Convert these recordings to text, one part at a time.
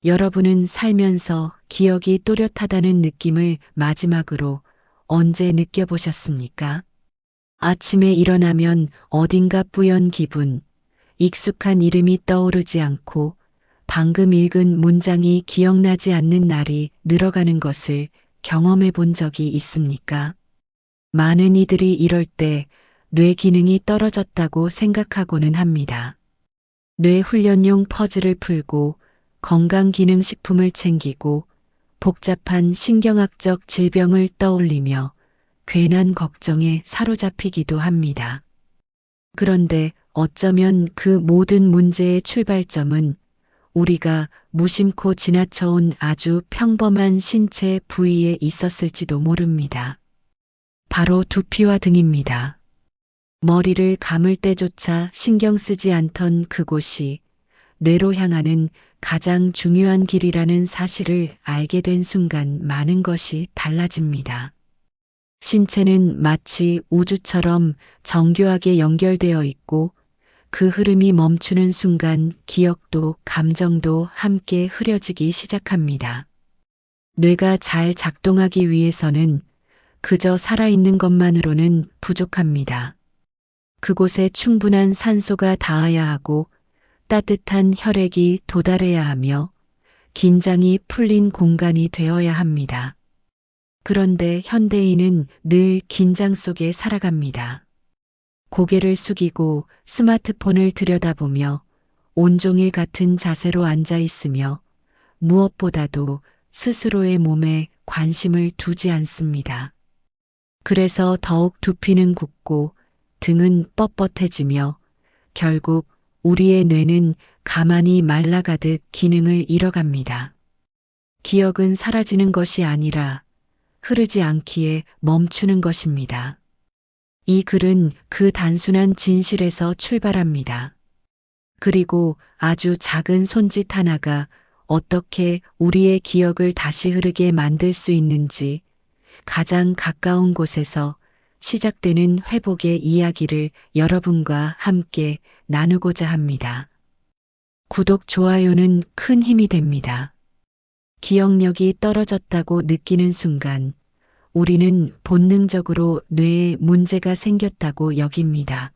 여러분은 살면서 기억이 또렷하다는 느낌을 마지막으로 언제 느껴보셨습니까? 아침에 일어나면 어딘가 뿌연 기분, 익숙한 이름이 떠오르지 않고 방금 읽은 문장이 기억나지 않는 날이 늘어가는 것을 경험해 본 적이 있습니까? 많은 이들이 이럴 때 뇌 기능이 떨어졌다고 생각하고는 합니다. 뇌 훈련용 퍼즐을 풀고 건강기능식품을 챙기고 복잡한 신경학적 질병을 떠올리며 괜한 걱정에 사로잡히기도 합니다. 그런데 어쩌면 그 모든 문제의 출발점은 우리가 무심코 지나쳐온 아주 평범한 신체 부위에 있었을지도 모릅니다. 바로 두피와 등입니다. 머리를 감을 때조차 신경 쓰지 않던 그곳이 뇌로 향하는 가장 중요한 길이라는 사실을 알게 된 순간 많은 것이 달라집니다. 신체는 마치 우주처럼 정교하게 연결되어 있고 그 흐름이 멈추는 순간 기억도 감정도 함께 흐려지기 시작합니다. 뇌가 잘 작동하기 위해서는 그저 살아있는 것만으로는 부족합니다. 그곳에 충분한 산소가 닿아야 하고 따뜻한 혈액이 도달해야 하며 긴장이 풀린 공간이 되어야 합니다. 그런데 현대인은 늘 긴장 속에 살아갑니다. 고개를 숙이고 스마트폰을 들여다보며 온종일 같은 자세로 앉아 있으며 무엇보다도 스스로의 몸에 관심을 두지 않습니다. 그래서 더욱 두피는 굽고 등은 뻣뻣해지며 결국 우리의 뇌는 가만히 말라가듯 기능을 잃어갑니다. 기억은 사라지는 것이 아니라 흐르지 않기에 멈추는 것입니다. 이 글은 그 단순한 진실에서 출발합니다. 그리고 아주 작은 손짓 하나가 어떻게 우리의 기억을 다시 흐르게 만들 수 있는지 가장 가까운 곳에서 시작되는 회복의 이야기를 여러분과 함께 나누고자 합니다. 구독, 좋아요는 큰 힘이 됩니다. 기억력이 떨어졌다고 느끼는 순간 우리는 본능적으로 뇌에 문제가 생겼다고 여깁니다.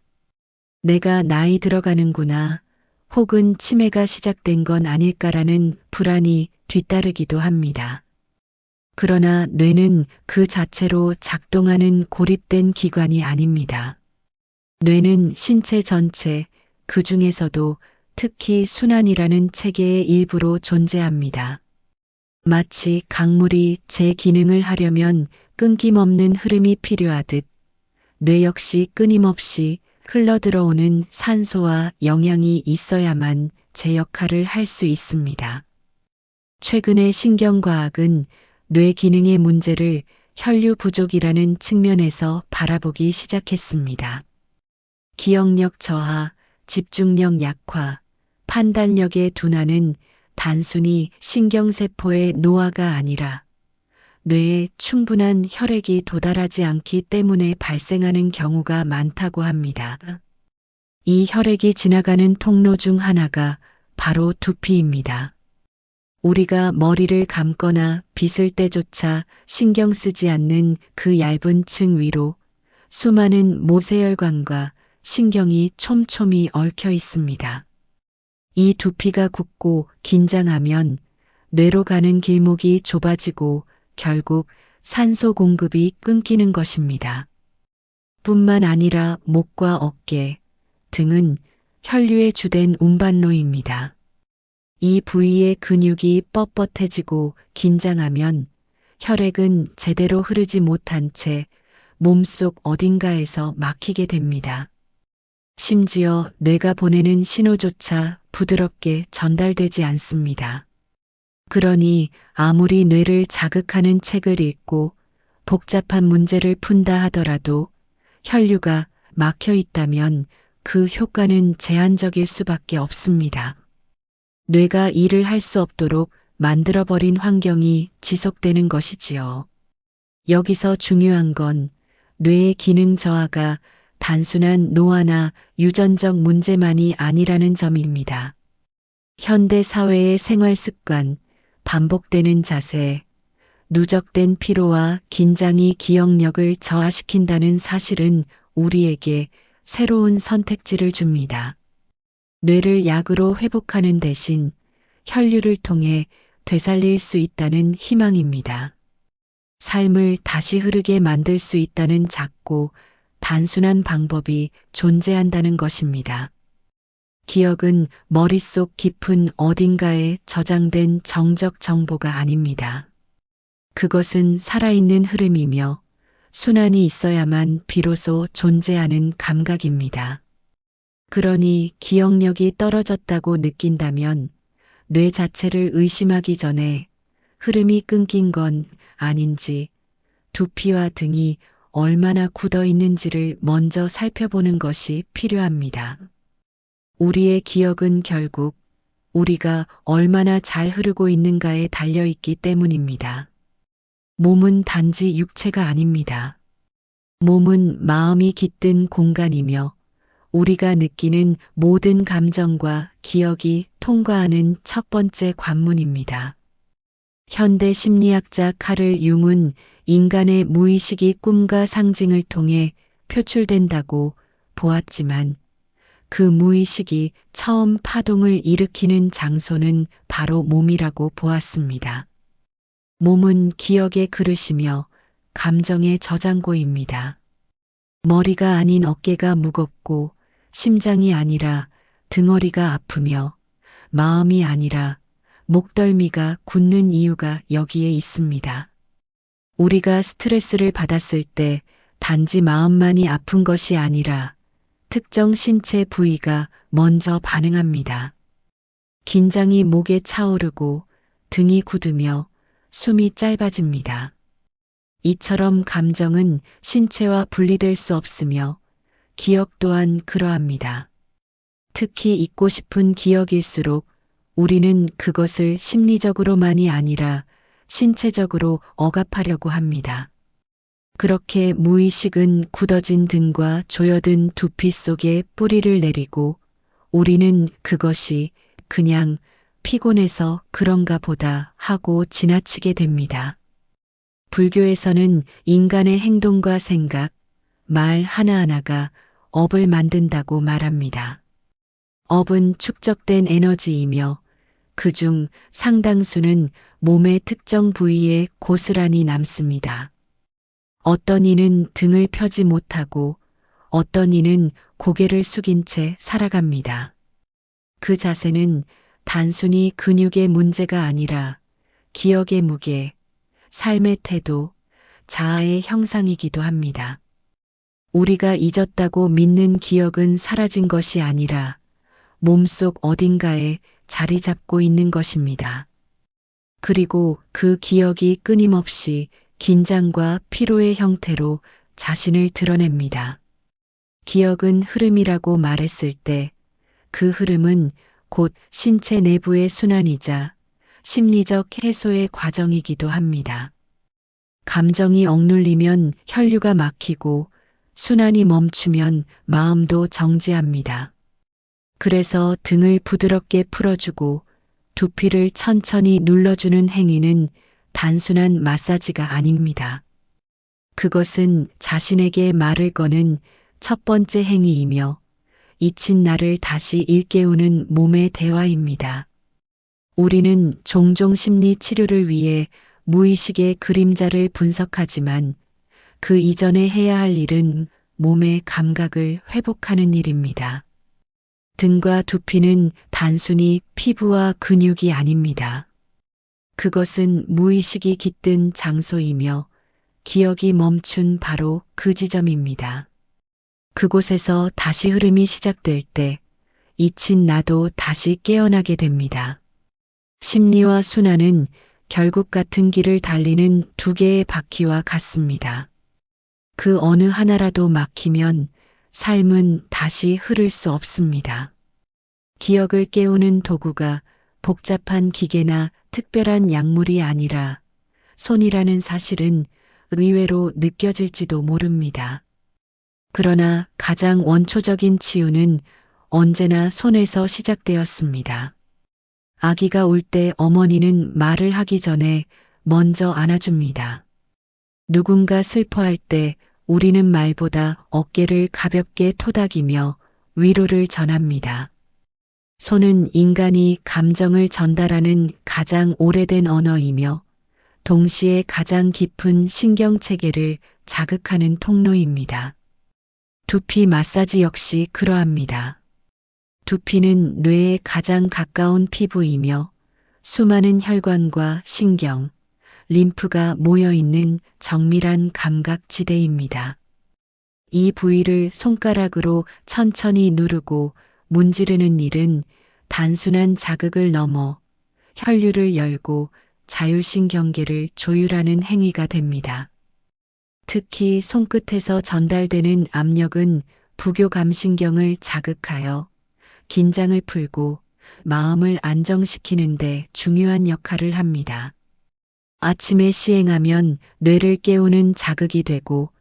내가 나이 들어가는구나, 혹은 치매가 시작된 건 아닐까라는 불안이 뒤따르기도 합니다. 그러나 뇌는 그 자체로 작동하는 고립된 기관이 아닙니다. 뇌는 신체 전체, 그 중에서도 특히 순환이라는 체계의 일부로 존재합니다. 마치 강물이 제 기능을 하려면 끊김없는 흐름이 필요하듯 뇌 역시 끊임없이 흘러들어오는 산소와 영양이 있어야만 제 역할을 할 수 있습니다. 최근의 신경과학은 뇌 기능의 문제를 혈류 부족이라는 측면에서 바라보기 시작했습니다. 기억력 저하, 집중력 약화, 판단력의 둔화는 단순히 신경세포의 노화가 아니라 뇌에 충분한 혈액이 도달하지 않기 때문에 발생하는 경우가 많다고 합니다. 이 혈액이 지나가는 통로 중 하나가 바로 두피입니다. 우리가 머리를 감거나 빗을 때조차 신경 쓰지 않는 그 얇은 층 위로 수많은 모세혈관과 신경이 촘촘히 얽혀 있습니다. 이 두피가 굳고 긴장하면 뇌로 가는 길목이 좁아지고 결국 산소 공급이 끊기는 것입니다. 뿐만 아니라 목과 어깨, 등은 혈류의 주된 운반로입니다. 이 부위의 근육이 뻣뻣해지고 긴장하면 혈액은 제대로 흐르지 못한 채 몸속 어딘가에서 막히게 됩니다. 심지어 뇌가 보내는 신호조차 부드럽게 전달되지 않습니다. 그러니 아무리 뇌를 자극하는 책을 읽고 복잡한 문제를 푼다 하더라도 혈류가 막혀 있다면 그 효과는 제한적일 수밖에 없습니다. 뇌가 일을 할 수 없도록 만들어버린 환경이 지속되는 것이지요. 여기서 중요한 건 뇌의 기능 저하가 단순한 노화나 유전적 문제만이 아니라는 점입니다. 현대 사회의 생활 습관, 반복되는 자세, 누적된 피로와 긴장이 기억력을 저하시킨다는 사실은 우리에게 새로운 선택지를 줍니다. 뇌를 약으로 회복하는 대신 혈류를 통해 되살릴 수 있다는 희망입니다. 삶을 다시 흐르게 만들 수 있다는 작고 단순한 방법이 존재한다는 것입니다. 기억은 머릿속 깊은 어딘가에 저장된 정적 정보가 아닙니다. 그것은 살아있는 흐름이며 순환이 있어야만 비로소 존재하는 감각입니다. 그러니 기억력이 떨어졌다고 느낀다면 뇌 자체를 의심하기 전에 흐름이 끊긴 건 아닌지, 두피와 등이 얼마나 굳어 있는지를 먼저 살펴보는 것이 필요합니다. 우리의 기억은 결국 우리가 얼마나 잘 흐르고 있는가에 달려 있기 때문입니다. 몸은 단지 육체가 아닙니다. 몸은 마음이 깃든 공간이며 우리가 느끼는 모든 감정과 기억이 통과하는 첫 번째 관문입니다. 현대 심리학자 카를 융은 인간의 무의식이 꿈과 상징을 통해 표출된다고 보았지만 그 무의식이 처음 파동을 일으키는 장소는 바로 몸이라고 보았습니다. 몸은 기억의 그릇이며 감정의 저장고입니다. 머리가 아닌 어깨가 무겁고 심장이 아니라 등허리가 아프며 마음이 아니라 목덜미가 굳는 이유가 여기에 있습니다. 우리가 스트레스를 받았을 때 단지 마음만이 아픈 것이 아니라 특정 신체 부위가 먼저 반응합니다. 긴장이 목에 차오르고 등이 굳으며 숨이 짧아집니다. 이처럼 감정은 신체와 분리될 수 없으며 기억 또한 그러합니다. 특히 잊고 싶은 기억일수록 우리는 그것을 심리적으로만이 아니라 신체적으로 억압하려고 합니다. 그렇게 무의식은 굳어진 등과 조여든 두피 속에 뿌리를 내리고 우리는 그것이 그냥 피곤해서 그런가 보다 하고 지나치게 됩니다. 불교에서는 인간의 행동과 생각, 말 하나하나가 업을 만든다고 말합니다. 업은 축적된 에너지이며 그중 상당수는 몸의 특정 부위에 고스란히 남습니다. 어떤 이는 등을 펴지 못하고 어떤 이는 고개를 숙인 채 살아갑니다. 그 자세는 단순히 근육의 문제가 아니라 기억의 무게, 삶의 태도, 자아의 형상이기도 합니다. 우리가 잊었다고 믿는 기억은 사라진 것이 아니라 몸속 어딘가에 자리 잡고 있는 것입니다. 그리고 그 기억이 끊임없이 긴장과 피로의 형태로 자신을 드러냅니다. 기억은 흐름이라고 말했을 때 그 흐름은 곧 신체 내부의 순환이자 심리적 해소의 과정이기도 합니다. 감정이 억눌리면 혈류가 막히고 순환이 멈추면 마음도 정지합니다. 그래서 등을 부드럽게 풀어주고 두피를 천천히 눌러주는 행위는 단순한 마사지가 아닙니다. 그것은 자신에게 말을 거는 첫 번째 행위이며 잊힌 나를 다시 일깨우는 몸의 대화입니다. 우리는 종종 심리 치료를 위해 무의식의 그림자를 분석하지만 그 이전에 해야 할 일은 몸의 감각을 회복하는 일입니다. 등과 두피는 단순히 피부와 근육이 아닙니다. 그것은 무의식이 깃든 장소이며 기억이 멈춘 바로 그 지점입니다. 그곳에서 다시 흐름이 시작될 때 잊힌 나도 다시 깨어나게 됩니다. 심리와 순환은 결국 같은 길을 달리는 두 개의 바퀴와 같습니다. 그 어느 하나라도 막히면 삶은 다시 흐를 수 없습니다. 기억을 깨우는 도구가 복잡한 기계나 특별한 약물이 아니라 손이라는 사실은 의외로 느껴질지도 모릅니다. 그러나 가장 원초적인 치유는 언제나 손에서 시작되었습니다. 아기가 울 때 어머니는 말을 하기 전에 먼저 안아줍니다. 누군가 슬퍼할 때 우리는 말보다 어깨를 가볍게 토닥이며 위로를 전합니다. 손은 인간이 감정을 전달하는 가장 오래된 언어이며 동시에 가장 깊은 신경체계를 자극하는 통로입니다. 두피 마사지 역시 그러합니다. 두피는 뇌에 가장 가까운 피부이며 수많은 혈관과 신경, 림프가 모여있는 정밀한 감각지대입니다. 이 부위를 손가락으로 천천히 누르고 문지르는 일은 단순한 자극을 넘어 혈류를 열고 자율신경계를 조율하는 행위가 됩니다. 특히 손끝에서 전달되는 압력은 부교감신경을 자극하여 긴장을 풀고 마음을 안정시키는 데 중요한 역할을 합니다. 아침에 시행하면 뇌를 깨우는 자극이 되고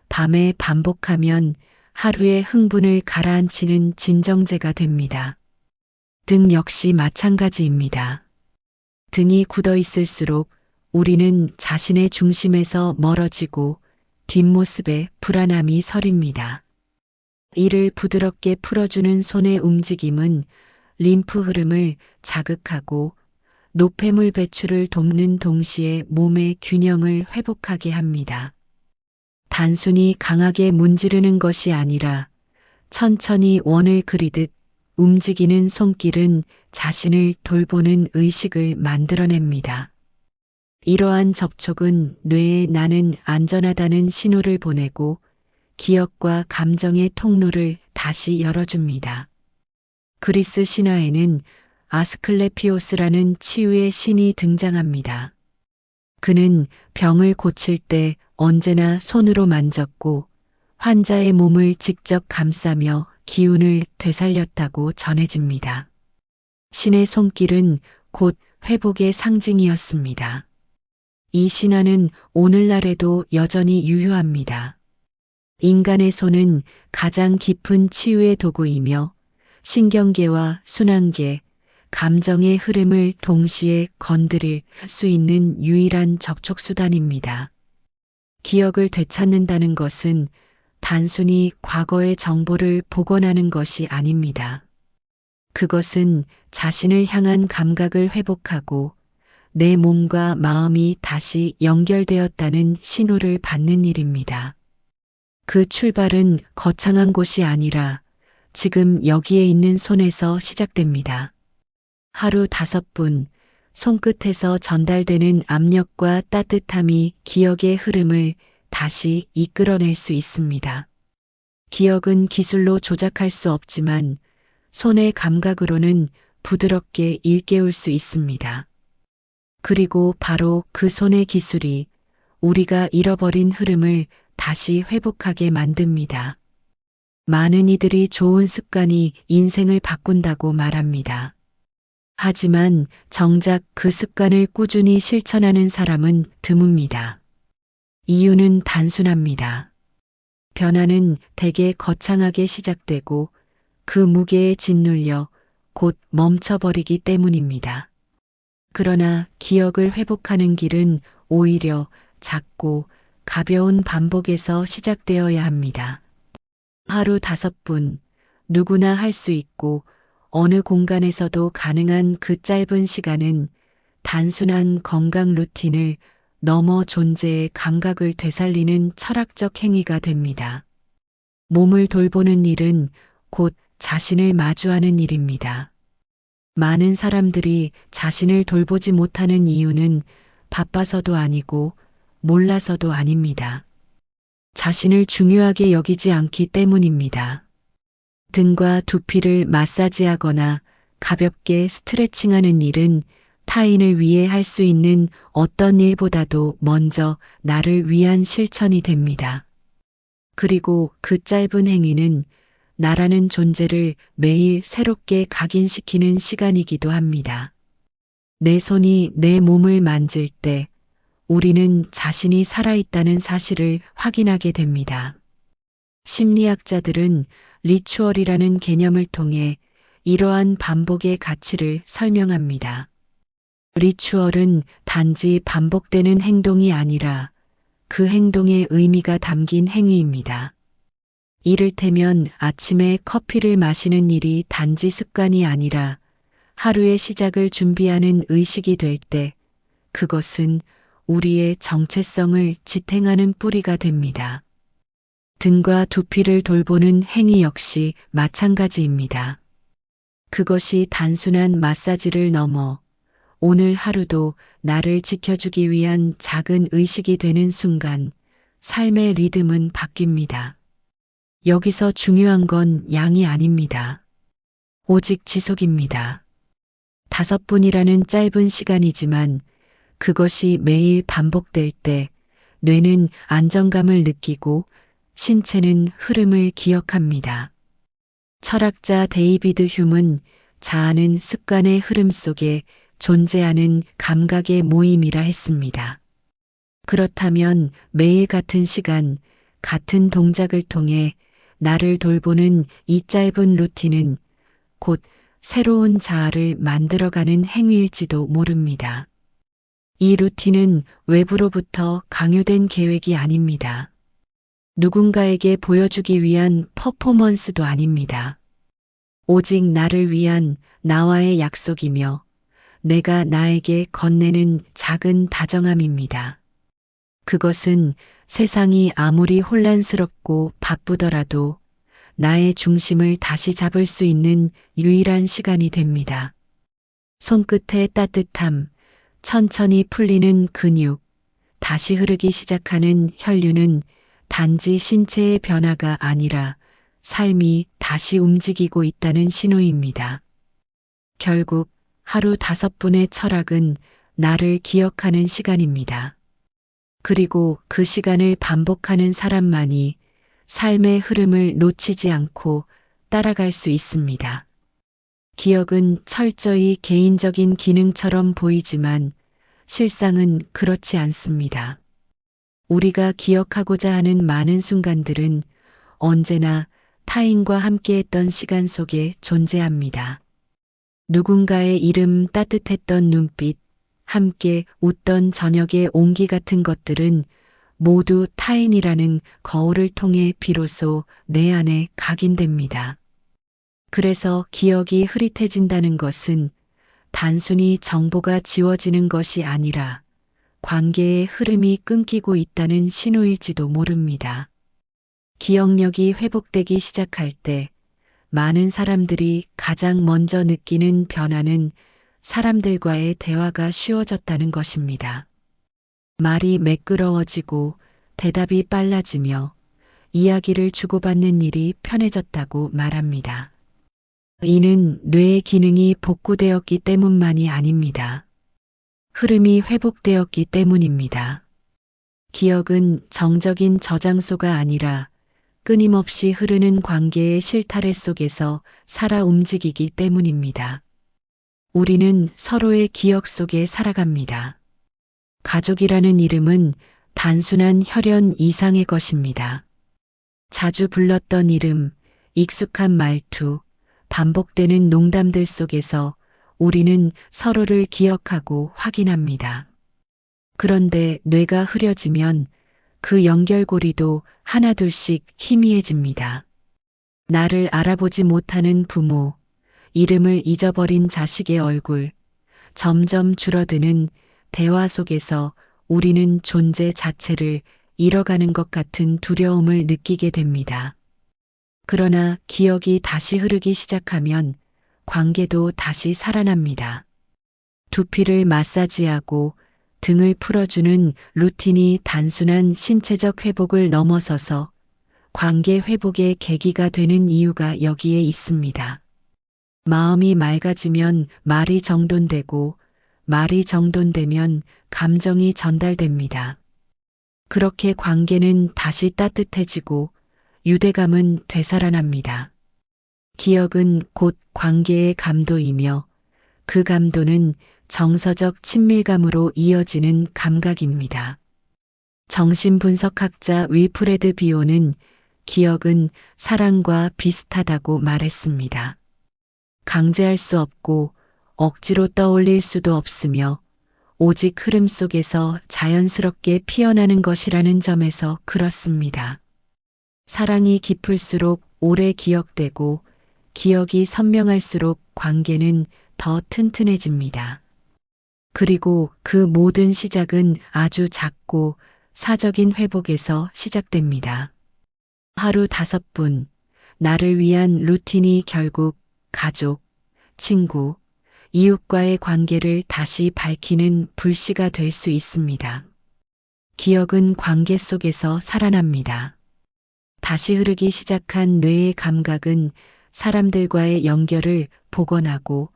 밤에 반복하면 하루의 흥분을 가라앉히는 진정제가 됩니다. 등 역시 마찬가지입니다. 등이 굳어 있을수록 우리는 자신의 중심에서 멀어지고 뒷모습에 불안함이 서립니다. 이를 부드럽게 풀어주는 손의 움직임은 림프 흐름을 자극하고 노폐물 배출을 돕는 동시에 몸의 균형을 회복하게 합니다. 단순히 강하게 문지르는 것이 아니라 천천히 원을 그리듯 움직이는 손길은 자신을 돌보는 의식을 만들어냅니다. 이러한 접촉은 뇌에 나는 안전하다는 신호를 보내고 기억과 감정의 통로를 다시 열어줍니다. 그리스 신화에는 아스클레피오스라는 치유의 신이 등장합니다. 그는 병을 고칠 때 언제나 손으로 만졌고 환자의 몸을 직접 감싸며 기운을 되살렸다고 전해집니다. 신의 손길은 곧 회복의 상징이었습니다. 이 신화는 오늘날에도 여전히 유효합니다. 인간의 손은 가장 깊은 치유의 도구이며 신경계와 순환계, 감정의 흐름을 동시에 건드릴 수 있는 유일한 접촉수단입니다. 기억을 되찾는다는 것은 단순히 과거의 정보를 복원하는 것이 아닙니다. 그것은 자신을 향한 감각을 회복하고 내 몸과 마음이 다시 연결되었다는 신호를 받는 일입니다. 그 출발은 거창한 곳이 아니라 지금 여기에 있는 손에서 시작됩니다. 하루 5분, 손끝에서 전달되는 압력과 따뜻함이 기억의 흐름을 다시 이끌어낼 수 있습니다. 기억은 기술로 조작할 수 없지만 손의 감각으로는 부드럽게 일깨울 수 있습니다. 그리고 바로 그 손의 기술이 우리가 잃어버린 흐름을 다시 회복하게 만듭니다. 많은 이들이 좋은 습관이 인생을 바꾼다고 말합니다. 하지만 정작 그 습관을 꾸준히 실천하는 사람은 드뭅니다. 이유는 단순합니다. 변화는 대개 거창하게 시작되고 그 무게에 짓눌려 곧 멈춰버리기 때문입니다. 그러나 기억을 회복하는 길은 오히려 작고 가벼운 반복에서 시작되어야 합니다. 하루 5분, 누구나 할 수 있고 어느 공간에서도 가능한 그 짧은 시간은 단순한 건강 루틴을 넘어 존재의 감각을 되살리는 철학적 행위가 됩니다. 몸을 돌보는 일은 곧 자신을 마주하는 일입니다. 많은 사람들이 자신을 돌보지 못하는 이유는 바빠서도 아니고 몰라서도 아닙니다. 자신을 중요하게 여기지 않기 때문입니다. 등과 두피를 마사지하거나 가볍게 스트레칭하는 일은 타인을 위해 할 수 있는 어떤 일보다도 먼저 나를 위한 실천이 됩니다. 그리고 그 짧은 행위는 나라는 존재를 매일 새롭게 각인시키는 시간이기도 합니다. 내 손이 내 몸을 만질 때 우리는 자신이 살아있다는 사실을 확인하게 됩니다. 심리학자들은 리추얼이라는 개념을 통해 이러한 반복의 가치를 설명합니다. 리추얼은 단지 반복되는 행동이 아니라 그 행동의 의미가 담긴 행위입니다. 이를테면 아침에 커피를 마시는 일이 단지 습관이 아니라 하루의 시작을 준비하는 의식이 될 때 그것은 우리의 정체성을 지탱하는 뿌리가 됩니다. 등과 두피를 돌보는 행위 역시 마찬가지입니다. 그것이 단순한 마사지를 넘어 오늘 하루도 나를 지켜주기 위한 작은 의식이 되는 순간 삶의 리듬은 바뀝니다. 여기서 중요한 건 양이 아닙니다. 오직 지속입니다. 5분이라는 짧은 시간이지만 그것이 매일 반복될 때 뇌는 안정감을 느끼고 신체는 흐름을 기억합니다. 철학자 데이비드 휴문 자아는 습관의 흐름 속에 존재하는 감각의 모임이라 했습니다. 그렇다면 매일 같은 시간, 같은 동작을 통해 나를 돌보는 이 짧은 루틴은 곧 새로운 자아를 만들어가는 행위일지도 모릅니다. 이 루틴은 외부로부터 강요된 계획이 아닙니다. 누군가에게 보여주기 위한 퍼포먼스도 아닙니다. 오직 나를 위한 나와의 약속이며 내가 나에게 건네는 작은 다정함입니다. 그것은 세상이 아무리 혼란스럽고 바쁘더라도 나의 중심을 다시 잡을 수 있는 유일한 시간이 됩니다. 손끝의 따뜻함, 천천히 풀리는 근육, 다시 흐르기 시작하는 혈류는 단지 신체의 변화가 아니라 삶이 다시 움직이고 있다는 신호입니다. 결국 하루 5분의 철학은 나를 기억하는 시간입니다. 그리고 그 시간을 반복하는 사람만이 삶의 흐름을 놓치지 않고 따라갈 수 있습니다. 기억은 철저히 개인적인 기능처럼 보이지만 실상은 그렇지 않습니다. 우리가 기억하고자 하는 많은 순간들은 언제나 타인과 함께했던 시간 속에 존재합니다. 누군가의 이름, 따뜻했던 눈빛, 함께 웃던 저녁의 온기 같은 것들은 모두 타인이라는 거울을 통해 비로소 내 안에 각인됩니다. 그래서 기억이 흐릿해진다는 것은 단순히 정보가 지워지는 것이 아니라 관계의 흐름이 끊기고 있다는 신호일지도 모릅니다. 기억력이 회복되기 시작할 때 많은 사람들이 가장 먼저 느끼는 변화는 사람들과의 대화가 쉬워졌다는 것입니다. 말이 매끄러워지고 대답이 빨라지며 이야기를 주고받는 일이 편해졌다고 말합니다. 이는 뇌의 기능이 복구되었기 때문만이 아닙니다. 흐름이 회복되었기 때문입니다. 기억은 정적인 저장소가 아니라 끊임없이 흐르는 관계의 실타래 속에서 살아 움직이기 때문입니다. 우리는 서로의 기억 속에 살아갑니다. 가족이라는 이름은 단순한 혈연 이상의 것입니다. 자주 불렀던 이름, 익숙한 말투, 반복되는 농담들 속에서 우리는 서로를 기억하고 확인합니다. 그런데 뇌가 흐려지면 그 연결고리도 하나둘씩 희미해집니다. 나를 알아보지 못하는 부모, 이름을 잊어버린 자식의 얼굴, 점점 줄어드는 대화 속에서 우리는 존재 자체를 잃어가는 것 같은 두려움을 느끼게 됩니다. 그러나 기억이 다시 흐르기 시작하면 관계도 다시 살아납니다. 두피를 마사지하고 등을 풀어주는 루틴이 단순한 신체적 회복을 넘어서서 관계 회복의 계기가 되는 이유가 여기에 있습니다. 마음이 맑아지면 말이 정돈되고 말이 정돈되면 감정이 전달됩니다. 그렇게 관계는 다시 따뜻해지고 유대감은 되살아납니다. 기억은 곧 관계의 감도이며 그 감도는 정서적 친밀감으로 이어지는 감각입니다. 정신분석학자 윌프레드 비오는 기억은 사랑과 비슷하다고 말했습니다. 강제할 수 없고 억지로 떠올릴 수도 없으며 오직 흐름 속에서 자연스럽게 피어나는 것이라는 점에서 그렇습니다. 사랑이 깊을수록 오래 기억되고 기억이 선명할수록 관계는 더 튼튼해집니다. 그리고 그 모든 시작은 아주 작고 사적인 회복에서 시작됩니다. 하루 5분, 나를 위한 루틴이 결국 가족, 친구, 이웃과의 관계를 다시 밝히는 불씨가 될 수 있습니다. 기억은 관계 속에서 살아납니다. 다시 흐르기 시작한 뇌의 감각은 사람들과의 연결을 복원하고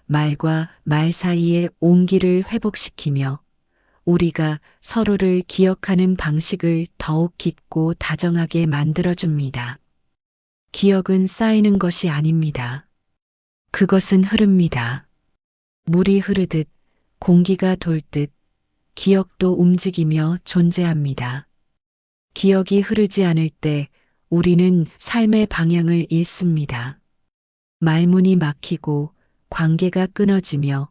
말과 말 사이의 온기를 회복시키며 우리가 서로를 기억하는 방식을 더욱 깊고 다정하게 만들어줍니다. 기억은 쌓이는 것이 아닙니다. 그것은 흐릅니다. 물이 흐르듯, 공기가 돌듯, 기억도 움직이며 존재합니다. 기억이 흐르지 않을 때 우리는 삶의 방향을 잃습니다. 말문이 막히고 관계가 끊어지며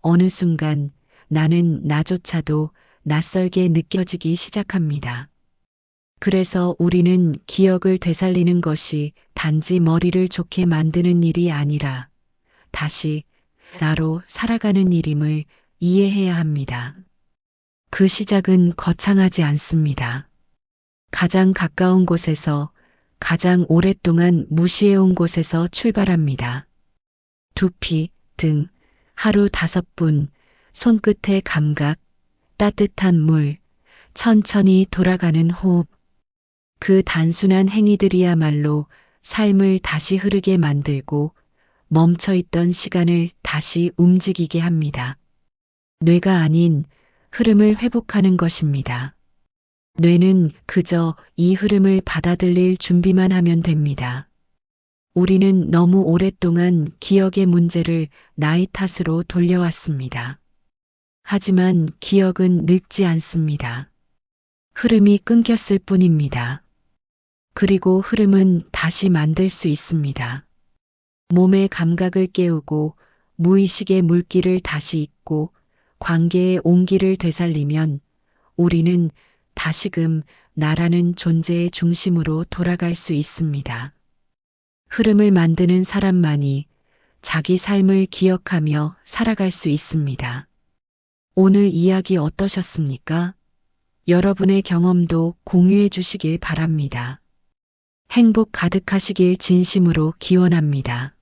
어느 순간 나는 나조차도 낯설게 느껴지기 시작합니다. 그래서 우리는 기억을 되살리는 것이 단지 머리를 좋게 만드는 일이 아니라 다시 나로 살아가는 일임을 이해해야 합니다. 그 시작은 거창하지 않습니다. 가장 가까운 곳에서 가장 오랫동안 무시해온 곳에서 출발합니다. 두피, 등, 하루 5분, 손끝의 감각, 따뜻한 물, 천천히 돌아가는 호흡. 그 단순한 행위들이야말로 삶을 다시 흐르게 만들고 멈춰있던 시간을 다시 움직이게 합니다. 뇌가 아닌 흐름을 회복하는 것입니다. 뇌는 그저 이 흐름을 받아들일 준비만 하면 됩니다. 우리는 너무 오랫동안 기억의 문제를 나이 탓으로 돌려왔습니다. 하지만 기억은 늙지 않습니다. 흐름이 끊겼을 뿐입니다. 그리고 흐름은 다시 만들 수 있습니다. 몸의 감각을 깨우고 무의식의 물기를 다시 잇고 관계의 온기를 되살리면 우리는 다시금 나라는 존재의 중심으로 돌아갈 수 있습니다. 흐름을 만드는 사람만이 자기 삶을 기억하며 살아갈 수 있습니다. 오늘 이야기 어떠셨습니까? 여러분의 경험도 공유해 주시길 바랍니다. 행복 가득하시길 진심으로 기원합니다.